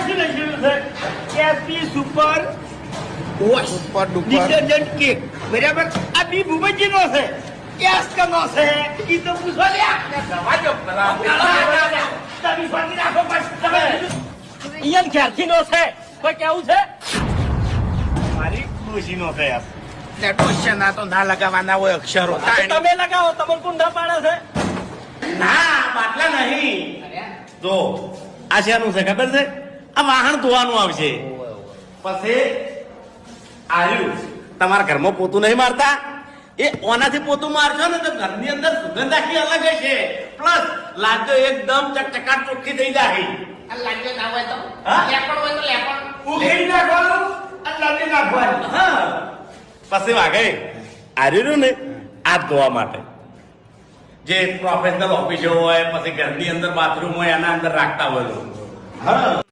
શું લખેલું છે? SP super wash detergent cake. બરાબર. આ બી ભૂપતજીનો છે. કેસ કનો છે ઈ તો પૂછો લ્યા. દવાજો ખરા. તમે ફોન રાખો બસ. તમે ઈયન ક્યારથીનો છે? કોઈ કેવું છે? મારી ડોશીનો છે યાર. ડોશના તો ના લગાવવાના હોય અક્ષરો. તમે લગાવો. તમને કોણ ના પાડે છે? ના બાટલા નહીં. જો આ શેનું છે ખબર છે? આ વાહન ધોવાનું આવશે. પછી આવ્યું તમારા ઘરમાં પોતું નહીં મારતા, એ ઓનાથી પોતું મારશો ને તો ઘરની અંદર સુગંધ આખી અલગ હશે. પ્લસ લાજો એકદમ ચકચકાટ ચોખ્ખી થઈ જાય. લાગ્યો ના હોય તો હા? લેપણ હોય તો લેપણ. ઉઘેડી નાખવાનું અને લાદી નાખવાનું. હા પછી વાગે આવ્યું ને આ ધોવા માટે જે પ્રોફેશનલ ઓફિસો હોય પછી ઘરની અંદર બાથરૂમ હોય એના અંદર રાખતા હોય. હા